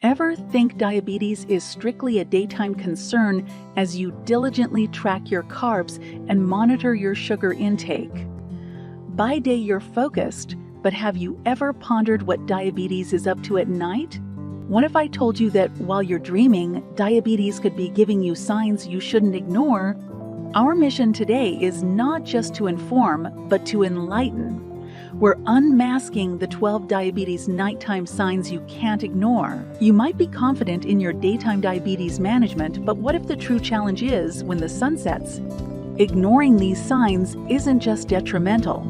Ever think diabetes is strictly a daytime concern as you diligently track your carbs and monitor your sugar intake? By day you're focused, but have you ever pondered what diabetes is up to at night? What if I told you that while you're dreaming, diabetes could be giving you signs you shouldn't ignore? Our mission today is not just to inform, but to enlighten. We're unmasking the 12 diabetes nighttime signs you can't ignore. You might be confident in your daytime diabetes management, but what if the true challenge is when the sun sets? Ignoring these signs isn't just detrimental.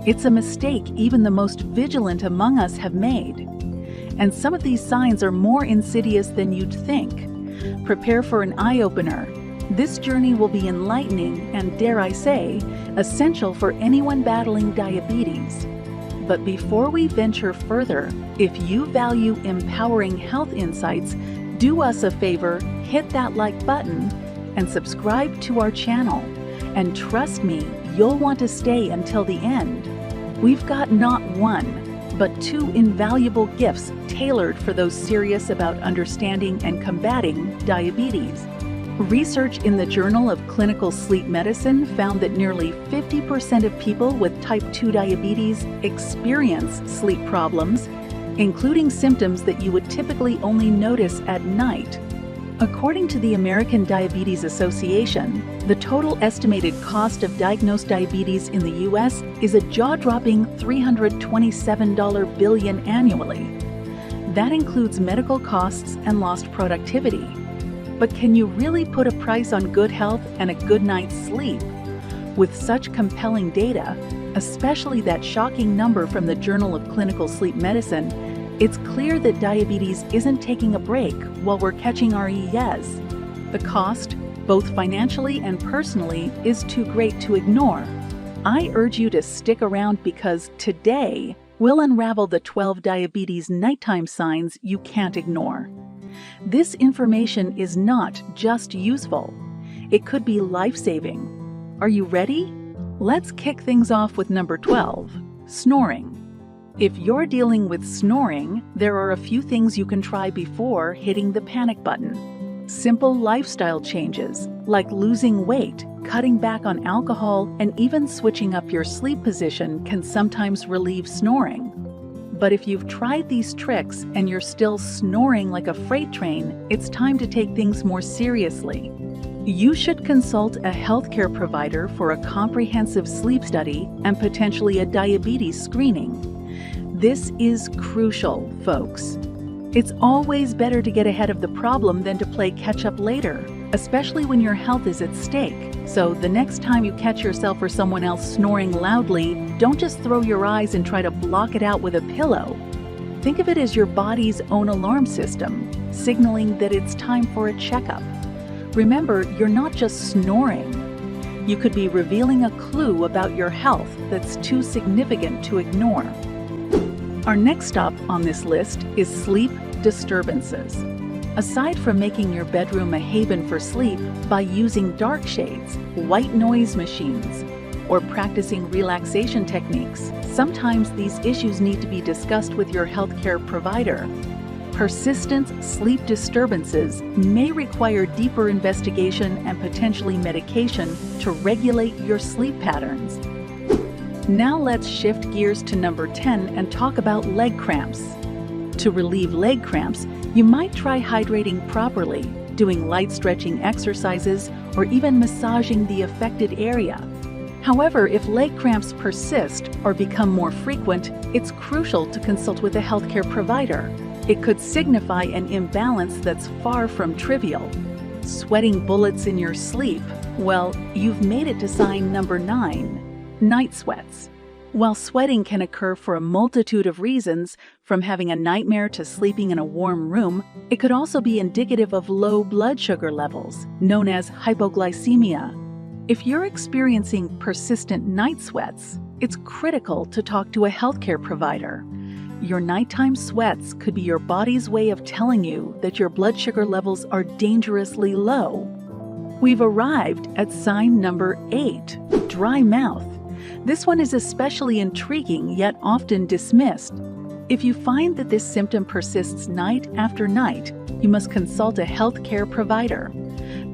It's a mistake even the most vigilant among us have made. And some of these signs are more insidious than you'd think. Prepare for an eye-opener. This journey will be enlightening and, dare I say, essential for anyone battling diabetes. But before we venture further, if you value empowering health insights, do us a favor, hit that like button and subscribe to our channel. And trust me, you'll want to stay until the end. We've got not one, but two invaluable gifts tailored for those serious about understanding and combating diabetes. Research in the Journal of Clinical Sleep Medicine found that nearly 50% of people with type 2 diabetes experience sleep problems, including symptoms that you would typically only notice at night. According to the American Diabetes Association, the total estimated cost of diagnosed diabetes in the U.S. is a jaw-dropping $327 billion annually. That includes medical costs and lost productivity. But can you really put a price on good health and a good night's sleep? With such compelling data, especially that shocking number from the Journal of Clinical Sleep Medicine, it's clear that diabetes isn't taking a break while we're catching our ES. The cost, both financially and personally, is too great to ignore. I urge you to stick around because today we'll unravel the 12 diabetes nighttime signs you can't ignore. This information is not just useful. It could be life-saving. Are you ready? Let's kick things off with number 12, snoring. If you're dealing with snoring, there are a few things you can try before hitting the panic button. Simple lifestyle changes, like losing weight, cutting back on alcohol, and even switching up your sleep position can sometimes relieve snoring. But if you've tried these tricks and you're still snoring like a freight train, it's time to take things more seriously. You should consult a healthcare provider for a comprehensive sleep study and potentially a diabetes screening. This is crucial, folks. It's always better to get ahead of the problem than to play catch-up later, especially when your health is at stake. So the next time you catch yourself or someone else snoring loudly, don't just throw your eyes and try to block it out with a pillow. Think of it as your body's own alarm system, signaling that it's time for a checkup. Remember, you're not just snoring. You could be revealing a clue about your health that's too significant to ignore. Our next stop on this list is sleep disturbances. Aside from making your bedroom a haven for sleep by using dark shades, white noise machines, or practicing relaxation techniques, sometimes these issues need to be discussed with your healthcare provider. Persistent sleep disturbances may require deeper investigation and potentially medication to regulate your sleep patterns. Now let's shift gears to number 10 and talk about leg cramps. To relieve leg cramps, you might try hydrating properly, doing light stretching exercises, or even massaging the affected area. However, if leg cramps persist or become more frequent, it's crucial to consult with a healthcare provider. It could signify an imbalance that's far from trivial. Sweating bullets in your sleep? Well, you've made it to sign number 9. Night sweats. While sweating can occur for a multitude of reasons, from having a nightmare to sleeping in a warm room, it could also be indicative of low blood sugar levels, known as hypoglycemia. If you're experiencing persistent night sweats, it's critical to talk to a healthcare provider. Your nighttime sweats could be your body's way of telling you that your blood sugar levels are dangerously low. We've arrived at sign number 8, dry mouth. This one is especially intriguing yet often dismissed. If you find that this symptom persists night after night, you must consult a healthcare provider.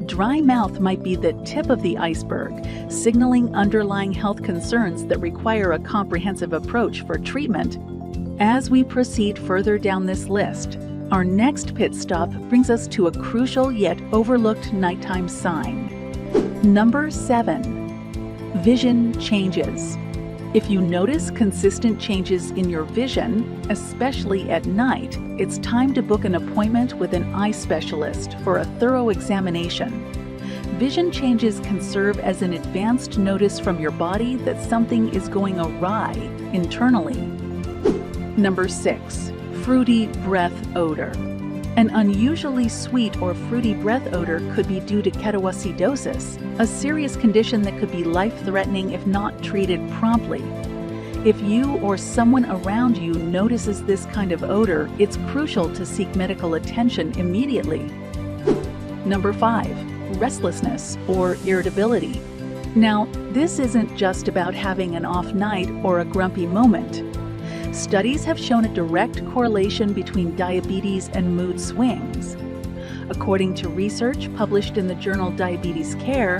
Dry mouth might be the tip of the iceberg, signaling underlying health concerns that require a comprehensive approach for treatment. As we proceed further down this list, our next pit stop brings us to a crucial yet overlooked nighttime sign. Number 7. Vision changes. If you notice consistent changes in your vision, especially at night, it's time to book an appointment with an eye specialist for a thorough examination. Vision changes can serve as an advanced notice from your body that something is going awry internally. Number 6. Fruity breath odor. An unusually sweet or fruity breath odor could be due to ketoacidosis, a serious condition that could be life-threatening if not treated promptly. If you or someone around you notices this kind of odor, it's crucial to seek medical attention immediately. Number 5. Restlessness or irritability. Now, this isn't just about having an off night or a grumpy moment. Studies have shown a direct correlation between diabetes and mood swings. According to research published in the journal Diabetes Care,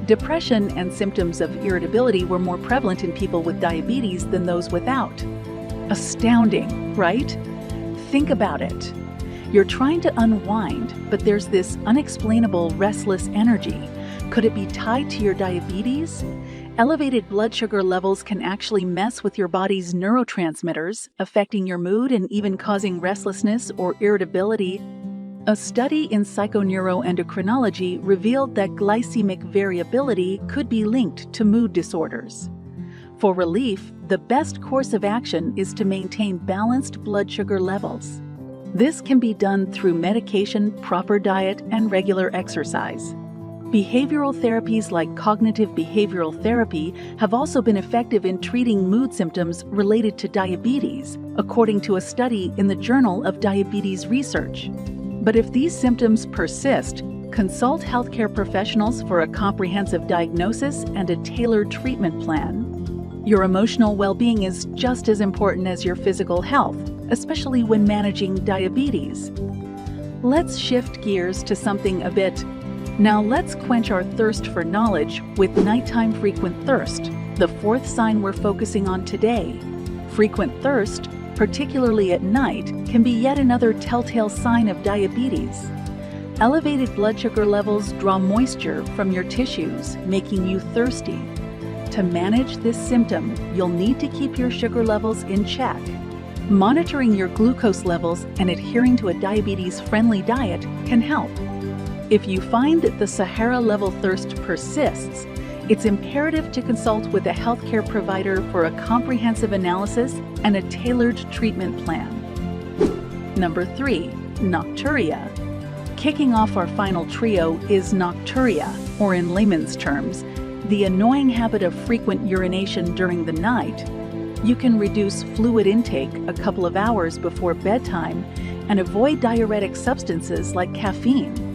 depression and symptoms of irritability were more prevalent in people with diabetes than those without. Astounding, right? Think about it. You're trying to unwind, but there's this unexplainable restless energy. Could it be tied to your diabetes? Elevated blood sugar levels can actually mess with your body's neurotransmitters, affecting your mood and even causing restlessness or irritability. A study in psychoneuroendocrinology revealed that glycemic variability could be linked to mood disorders. For relief, the best course of action is to maintain balanced blood sugar levels. This can be done through medication, proper diet, and regular exercise. Behavioral therapies like cognitive behavioral therapy have also been effective in treating mood symptoms related to diabetes, according to a study in the Journal of Diabetes Research. But if these symptoms persist, consult healthcare professionals for a comprehensive diagnosis and a tailored treatment plan. Your emotional well-being is just as important as your physical health, especially when managing diabetes. Let's shift gears to something a bit. Now let's quench our thirst for knowledge with nighttime frequent thirst, the fourth sign we're focusing on today. Frequent thirst, particularly at night, can be yet another telltale sign of diabetes. Elevated blood sugar levels draw moisture from your tissues, making you thirsty. To manage this symptom, you'll need to keep your sugar levels in check. Monitoring your glucose levels and adhering to a diabetes-friendly diet can help. If you find that the Sahara-level thirst persists, it's imperative to consult with a healthcare provider for a comprehensive analysis and a tailored treatment plan. Number 3. Nocturia. Kicking off our final trio is nocturia, or in layman's terms, the annoying habit of frequent urination during the night. You can reduce fluid intake a couple of hours before bedtime and avoid diuretic substances like caffeine.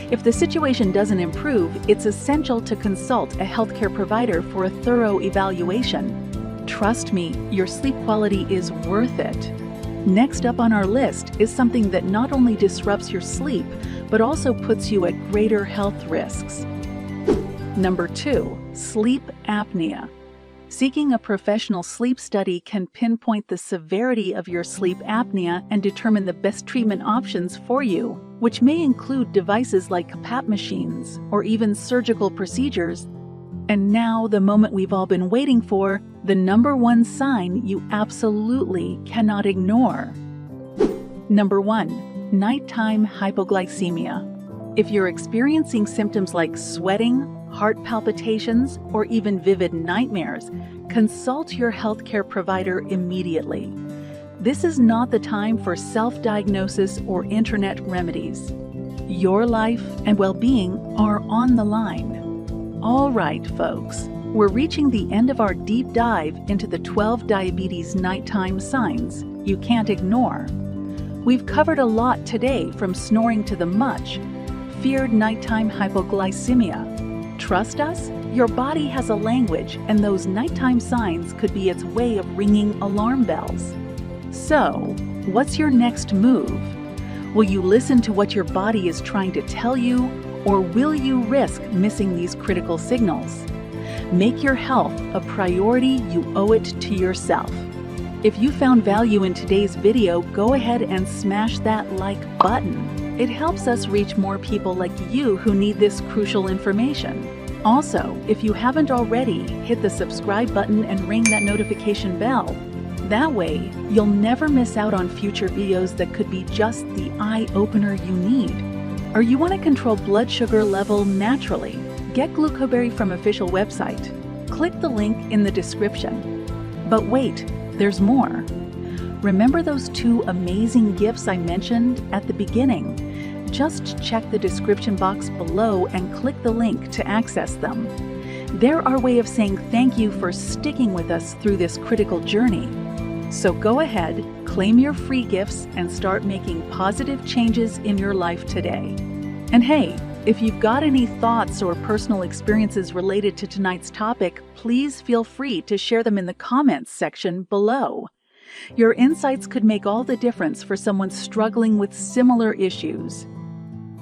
If the situation doesn't improve, it's essential to consult a healthcare provider for a thorough evaluation. Trust me, your sleep quality is worth it. Next up on our list is something that not only disrupts your sleep, but also puts you at greater health risks. Number 2. Sleep apnea. Seeking a professional sleep study can pinpoint the severity of your sleep apnea and determine the best treatment options for you, which may include devices like CPAP machines or even surgical procedures. And now, the moment we've all been waiting for, the number 1 sign you absolutely cannot ignore. Number 1. Nighttime hypoglycemia. If you're experiencing symptoms like sweating, heart palpitations, or even vivid nightmares, consult your healthcare provider immediately. This is not the time for self-diagnosis or internet remedies. Your life and well-being are on the line. All right, folks, we're reaching the end of our deep dive into the 12 diabetes nighttime signs you can't ignore. We've covered a lot today, from snoring to the much feared nighttime hypoglycemia. Trust us, your body has a language, and those nighttime signs could be its way of ringing alarm bells. So, what's your next move? Will you listen to what your body is trying to tell you, or will you risk missing these critical signals? Make your health a priority. You owe it to yourself. If you found value in today's video, go ahead and smash that like button. It helps us reach more people like you who need this crucial information. Also, if you haven't already, hit the subscribe button and ring that notification bell. That way, you'll never miss out on future videos that could be just the eye-opener you need. Or you want to control blood sugar level naturally? Get Glucoberry from official website. Click the link in the description. But wait, there's more. Remember those 2 amazing gifts I mentioned at the beginning? Just check the description box below and click the link to access them. They're our way of saying thank you for sticking with us through this critical journey. So go ahead, claim your free gifts, and start making positive changes in your life today. And hey, if you've got any thoughts or personal experiences related to tonight's topic, please feel free to share them in the comments section below. Your insights could make all the difference for someone struggling with similar issues.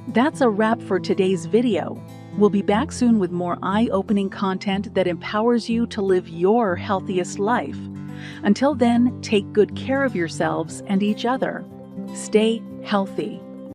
That's a wrap for today's video. We'll be back soon with more eye-opening content that empowers you to live your healthiest life. Until then, take good care of yourselves and each other. Stay healthy.